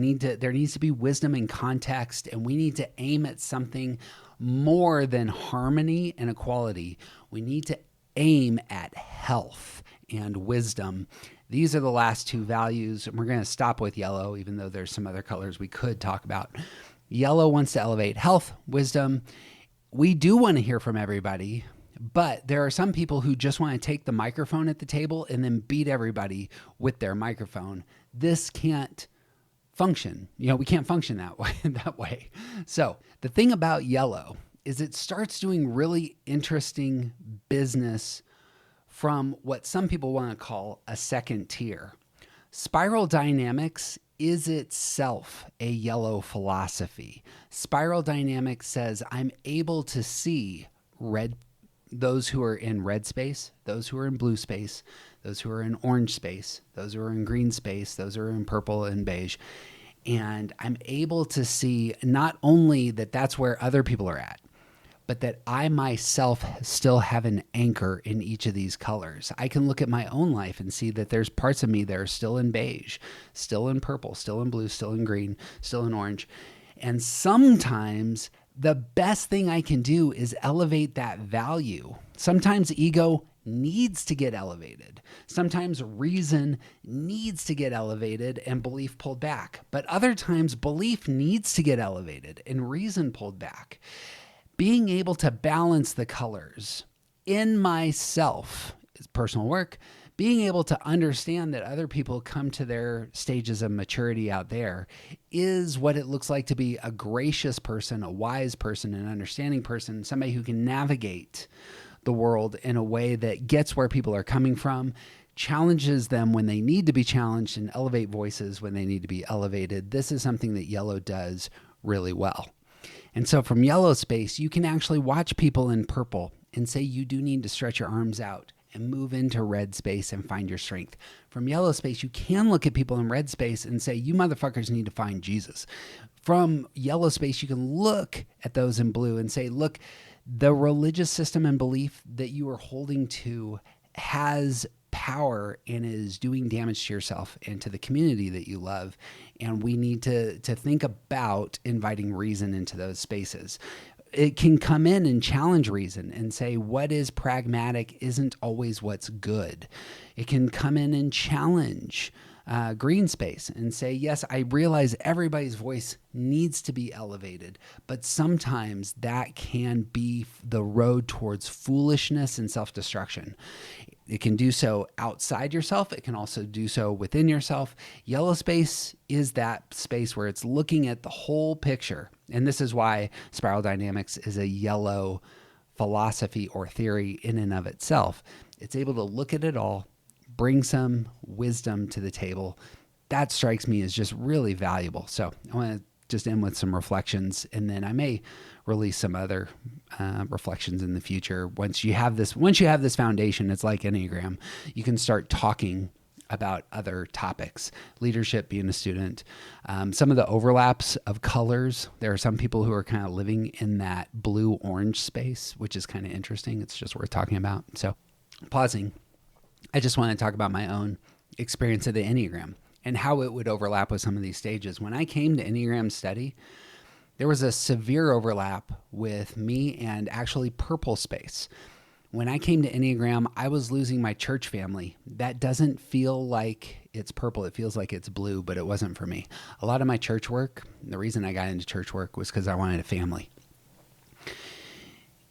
needs to be wisdom and context, and we need to aim at something more than harmony and equality. We need to aim at health and wisdom. These are the last 2 values, and we're going to stop with yellow, even though there's some other colors we could talk about. Yellow wants to elevate health, wisdom. We do want to hear from everybody, but there are some people who just want to take the microphone at the table and then beat everybody with their microphone. This can't function. We can't function that way. So the thing about yellow is it starts doing really interesting business from what some people want to call a second tier. Spiral dynamics is itself a yellow philosophy. Spiral dynamics says I'm able to see those who are in red space, those who are in blue space, those who are in orange space, those who are in green space, those who are in purple and beige. And I'm able to see not only that that's where other people are at, but that I myself still have an anchor in each of these colors. I can look at my own life and see that there's parts of me that are still in beige, still in purple, still in blue, still in green, still in orange. And sometimes the best thing I can do is elevate that value. Sometimes ego needs to get elevated. Sometimes reason needs to get elevated and belief pulled back. But other times belief needs to get elevated and reason pulled back. Being able to balance the colors in myself is personal work. being able to understand that other people come to their stages of maturity out there is what it looks like to be a gracious person, a wise person, an understanding person, somebody who can navigate the world in a way that gets where people are coming from, challenges them when they need to be challenged, and elevate voices when they need to be elevated. This is something that yellow does really well. And so from yellow space, you can actually watch people in purple and say you do need to stretch your arms out and move into red space and find your strength. From yellow space, you can look at people in red space and say, you motherfuckers need to find Jesus. From yellow space, you can look at those in blue and say, look, the religious system and belief that you are holding to has power and is doing damage to yourself and to the community that you love. And we need to think about inviting reason into those spaces. It can come in and challenge reason and say what is pragmatic isn't always what's good. It can come in and challenge green space and say, yes, I realize everybody's voice needs to be elevated, but sometimes that can be the road towards foolishness and self-destruction. It can do so outside yourself. It can also do so within yourself. Yellow space is that space where it's looking at the whole picture. And this is why spiral dynamics is a yellow philosophy or theory in and of itself. It's able to look at it all, bring some wisdom to the table. That strikes me as just really valuable. So I want to just end with some reflections, and then I may release some other reflections in the future. Once you have this foundation, it's like Enneagram. You can start talking about other topics, leadership, being a student, some of the overlaps of colors. There are some people who are kind of living in that blue-orange space, which is kind of interesting. It's just worth talking about. So pausing, I just want to talk about my own experience of the Enneagram and how it would overlap with some of these stages. When I came to Enneagram study, there was a severe overlap with me and actually purple space. When I came to Enneagram, I was losing my church family. That doesn't feel like it's purple. It feels like it's blue, but it wasn't for me. A lot of my church work, the reason I got into church work was because I wanted a family.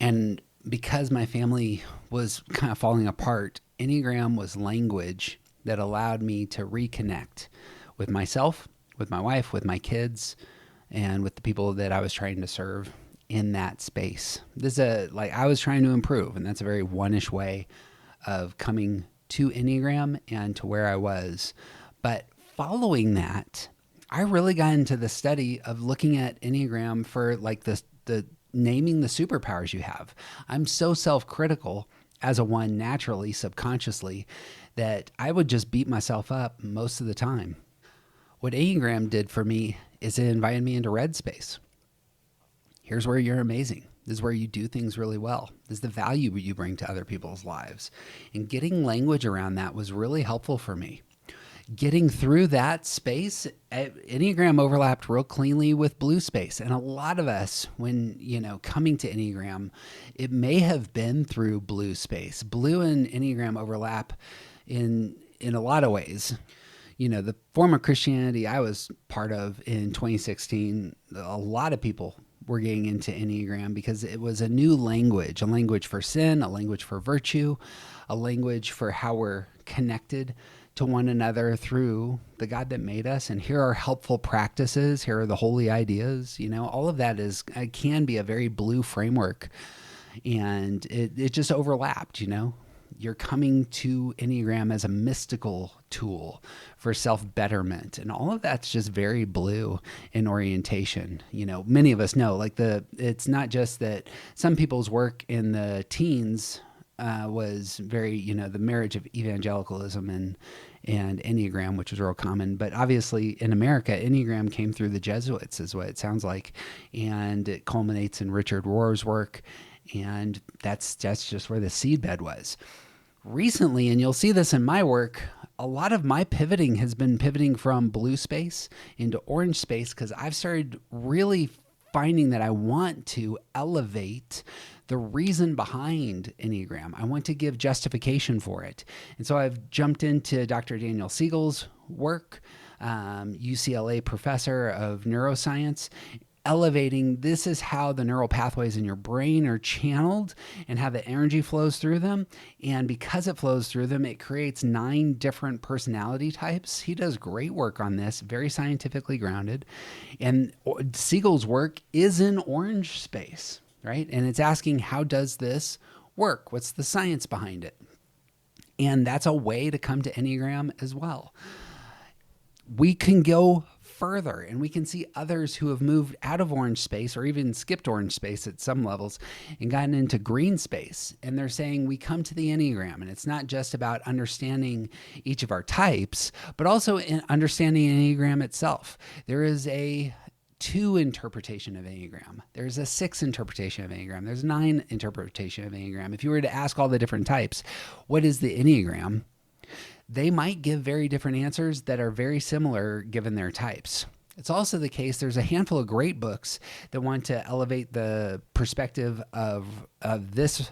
And because my family was kind of falling apart, Enneagram was language that allowed me to reconnect with myself, with my wife, with my kids, and with the people that I was trying to serve in that space. I was trying to improve, and that's a very one-ish way of coming to Enneagram and to where I was. But following that, I really got into the study of looking at Enneagram for like the naming the superpowers you have. I'm so self-critical as a one naturally, subconsciously, that I would just beat myself up most of the time. What Enneagram did for me is it invited me into red space. Here's where you're amazing. This is where you do things really well. This is the value you bring to other people's lives. And getting language around that was really helpful for me. Getting through that space, Enneagram overlapped real cleanly with blue space. And a lot of us, when, coming to Enneagram, it may have been through blue space. Blue and Enneagram overlap in a lot of ways. The form of Christianity I was part of in 2016, a lot of people were getting into Enneagram because it was a new language, a language for sin, a language for virtue, a language for how we're connected to one another through the God that made us. And here are helpful practices. Here are the holy ideas. All of that can be a very blue framework. And it just overlapped, You're coming to Enneagram as a mystical tool for self-betterment. And all of that's just very blue in orientation. Many of us know, it's not just that some people's work in the teens was very, the marriage of evangelicalism and Enneagram, which was real common. But obviously in America, Enneagram came through the Jesuits is what it sounds like. And it culminates in Richard Rohr's work. And that's just where the seedbed was. Recently, and you'll see this in my work, a lot of my pivoting has been pivoting from blue space into orange space because I've started really finding that I want to elevate the reason behind Enneagram. I want to give justification for it. And so I've jumped into Dr. Daniel Siegel's work, UCLA professor of neuroscience, elevating. This is how the neural pathways in your brain are channeled and how the energy flows through them. And because it flows through them, it creates 9 different personality types. He does great work on this, very scientifically grounded. And Siegel's work is in orange space, right? And it's asking, how does this work? What's the science behind it? And that's a way to come to Enneagram as well. We can go further and we can see others who have moved out of orange space or even skipped orange space at some levels and gotten into green space. And they're saying we come to the Enneagram, and it's not just about understanding each of our types, but also in understanding Enneagram itself. There is a 2 interpretation of Enneagram. There's a 6 interpretation of Enneagram. There's 9 interpretation of Enneagram. If you were to ask all the different types, what is the Enneagram? They might give very different answers that are very similar given their types. It's also the case there's a handful of great books that want to elevate the perspective of this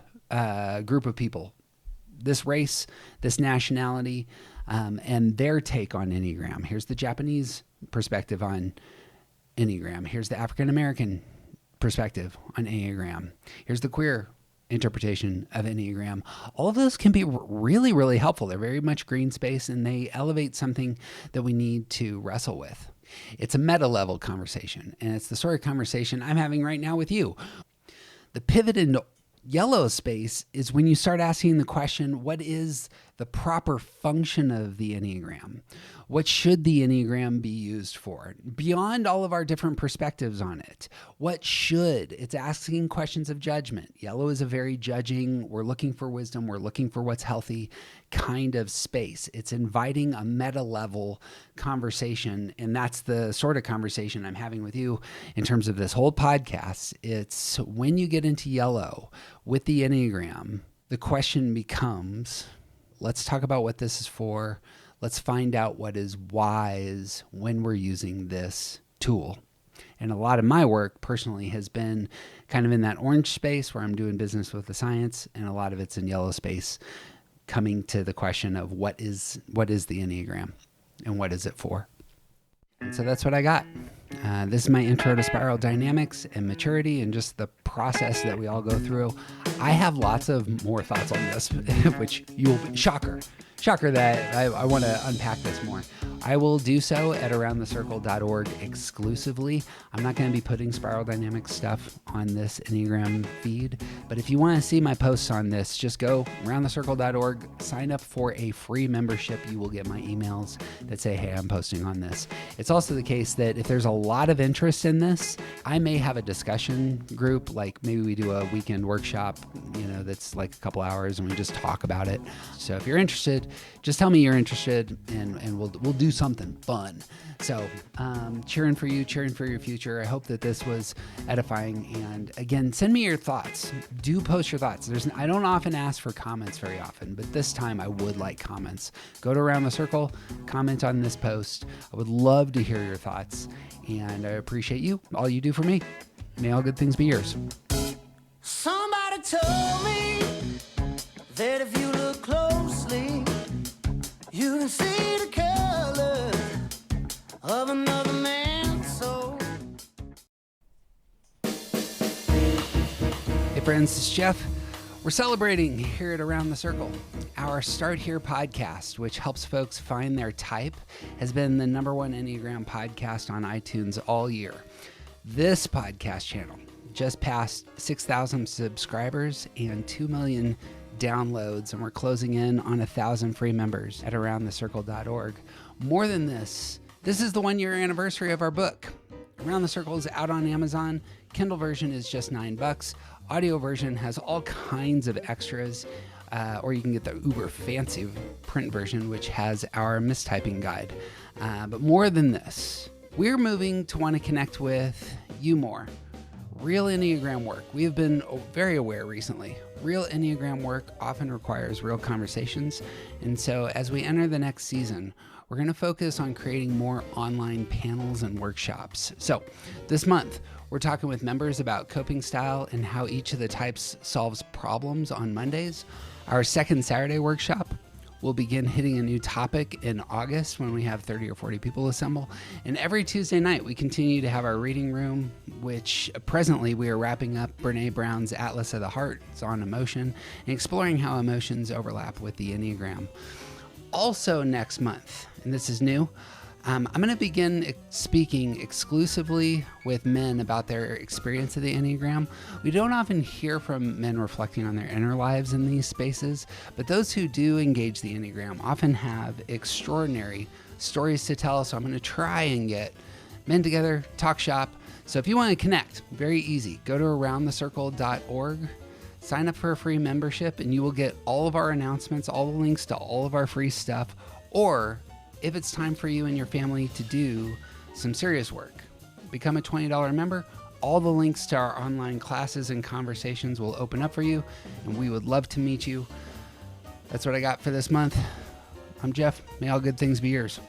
group of people, this race, this nationality, and their take on Enneagram. Here's the Japanese perspective on Enneagram. Here's the African American perspective on Enneagram. Here's the queer interpretation of Enneagram. All of those can be really, really helpful. They're very much green space, and they elevate something that we need to wrestle with. It's a meta level conversation, and it's the sort of conversation I'm having right now with you. The pivot into yellow space is when you start asking the question, what is the proper function of the Enneagram? What should the Enneagram be used for? Beyond all of our different perspectives on it, what should? It's asking questions of judgment. Yellow is a very judging, we're looking for wisdom, we're looking for what's healthy kind of space. It's inviting a meta level conversation, and that's the sort of conversation I'm having with you in terms of this whole podcast. It's when you get into yellow with the Enneagram, the question becomes, let's talk about what this is for. Let's find out what is wise when we're using this tool. And a lot of my work personally has been kind of in that orange space where I'm doing business with the science, and a lot of it's in yellow space, coming to the question of what is the Enneagram and what is it for? And so that's what I got. This is my intro to spiral dynamics and maturity and just the process that we all go through. I have lots of more thoughts on this, which you'll, shocker that I want to unpack this more. I will do so at aroundthecircle.org exclusively. I'm not going to be putting spiral dynamics stuff on this Enneagram feed, but if you want to see my posts on this, just go aroundthecircle.org, sign up for a free membership. You will get my emails that say, hey, I'm posting on this. It's also the case that if there's a lot of interest in this, I may have a discussion group, like maybe we do a weekend workshop, that's like a couple hours and we just talk about it. So if you're interested, just tell me you're interested and we'll do something fun. So cheering for you, cheering for your future. I hope that this was edifying. And again, send me your thoughts. Do post your thoughts. I don't often ask for comments very often, but this time I would like comments. Go to Around the Circle, comment on this post. I would love to hear your thoughts, and I appreciate you, all you do for me. May all good things be yours. Somebody told me that if you look closely, you can see the color of another man's soul. Hey friends, it's Jeff. We're celebrating here at Around the Circle. Our Start Here podcast, which helps folks find their type, has been the #1 Enneagram podcast on iTunes all year. This podcast channel just passed 6,000 subscribers and 2 million downloads, and we're closing in on 1,000 free members at aroundthecircle.org. More than this is the 1-year anniversary of our book. Around the Circle is out on Amazon. Kindle version is just $9. Audio version has all kinds of extras, or you can get the uber fancy print version, which has our mistyping guide. But more than this, we're moving to want to connect with you more. Real Enneagram work. We have been very aware recently. Real Enneagram work often requires real conversations. And so as we enter the next season, we're going to focus on creating more online panels and workshops. So this month, we're talking with members about coping style and how each of the types solves problems on Mondays. Our second Saturday workshop We'll begin hitting a new topic in August when we have 30 or 40 people assemble. And every Tuesday night, we continue to have our reading room, which presently we are wrapping up Brene Brown's Atlas of the Heart. It's on emotion and exploring how emotions overlap with the Enneagram. Also next month, and this is new, I'm going to begin speaking exclusively with men about their experience of the Enneagram. We don't often hear from men reflecting on their inner lives in these spaces, but those who do engage the Enneagram often have extraordinary stories to tell. So I'm going to try and get men together, talk shop. So if you want to connect, very easy. Go to aroundthecircle.org, sign up for a free membership, and you will get all of our announcements, all the links to all of our free stuff. Or if it's time for you and your family to do some serious work, become a $20 member. All the links to our online classes and conversations will open up for you, and we would love to meet you. That's what I got for this month. I'm Jeff. May all good things be yours.